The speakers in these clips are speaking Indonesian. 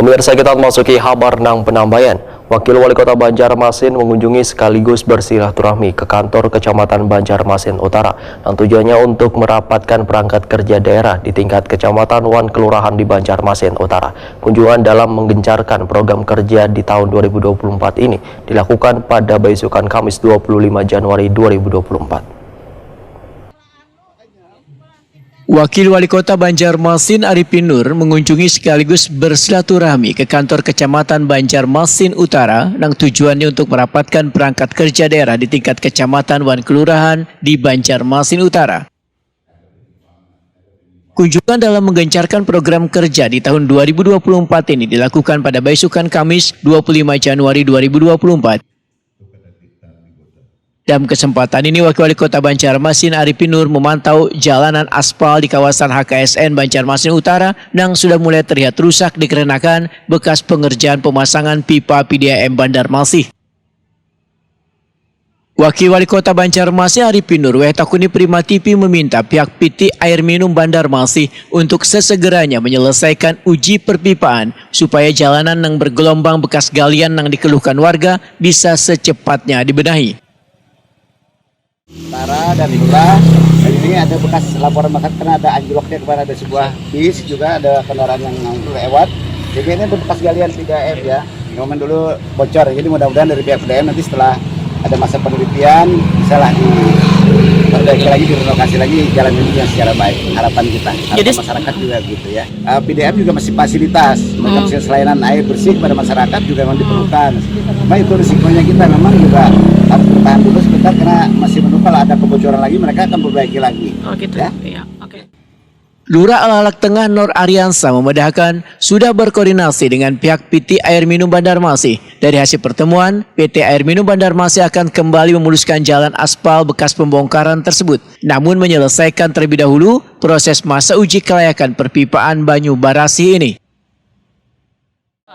Pemirsa, kita memasuki kabar nang penambayan. Wakil Wali Kota Banjarmasin mengunjungi sekaligus bersilaturahmi ke kantor Kecamatan Banjarmasin Utara yang tujuannya untuk merapatkan perangkat kerja daerah di tingkat Kecamatan Wan Kelurahan di Banjarmasin Utara. Kunjungan dalam menggencarkan program kerja di tahun 2024 ini dilakukan pada besokan Kamis 25 Januari 2024. Wakil Wali Kota Banjarmasin Arifin Nur mengunjungi sekaligus bersilaturahmi ke kantor Kecamatan Banjarmasin Utara yang tujuannya untuk merapatkan perangkat kerja daerah di tingkat Kecamatan Wan Kelurahan di Banjarmasin Utara. Kunjungan dalam menggencarkan program kerja di tahun 2024 ini dilakukan pada besokan Kamis 25 Januari 2024. Dalam kesempatan ini, Wakil Wali Kota Banjarmasin Arifin Nur memantau jalanan aspal di kawasan HKSN Banjarmasin Utara yang sudah mulai terlihat rusak dikarenakan bekas pengerjaan pemasangan pipa PDAM Banjarmasin. Wakil Wali Kota Banjarmasin Arifin Nur, Takuni Prima TV meminta pihak PT Air Minum Banjarmasin untuk sesegeranya menyelesaikan uji perpipaan supaya jalanan yang bergelombang bekas galian yang dikeluhkan warga bisa secepatnya dibenahi. Utara dan Lurah, dan ini ada bekas laporan bakat karena ada anjloknya kemarin, ada sebuah bis, juga ada kendaraan yang lewat. Jadi ini bekas galian 3M ya, momen dulu bocor, jadi mudah-mudahan dari pihak PDAM nanti setelah ada masa penelitian bisalah diperbaiki lagi, direlokasi lagi jalan ini secara baik. Harapan kita, harapan masyarakat juga gitu ya. PDAM juga masih fasilitas, mereka selayanan air bersih kepada masyarakat juga memang diperlukan. Cuma itu risikonya kita memang juga harus bertahan dulu sebentar karena masih menunggu kalau ada kebocoran lagi mereka akan perbaiki lagi. Oh gitu ya. Iya, oke. Lurah Alalak Tengah Nur Ariansa memedahkan sudah berkoordinasi dengan pihak PT Air Minum Banjarmasin. Dari hasil pertemuan, PT Air Minum Banjarmasin akan kembali memuluskan jalan aspal bekas pembongkaran tersebut, namun menyelesaikan terlebih dahulu proses masa uji kelayakan perpipaan Banyu Barasi ini.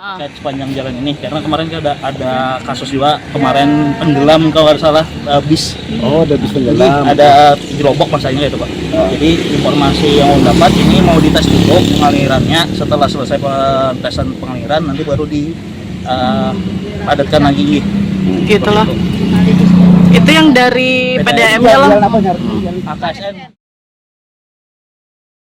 Sepanjang jalan ini karena kemarin ada kasus juga kemarin tenggelam kalau nggak salah bis. Oh, ada bis tenggelam. Ada jerobok masanya itu Pak. Jadi informasi yang dapat ini mau dites dulu pengalirannya, setelah selesai pengetesan pengaliran nanti baru dipadatkan lagi. Gitu loh. Itu yang dari PDAM-nya loh. AKSN.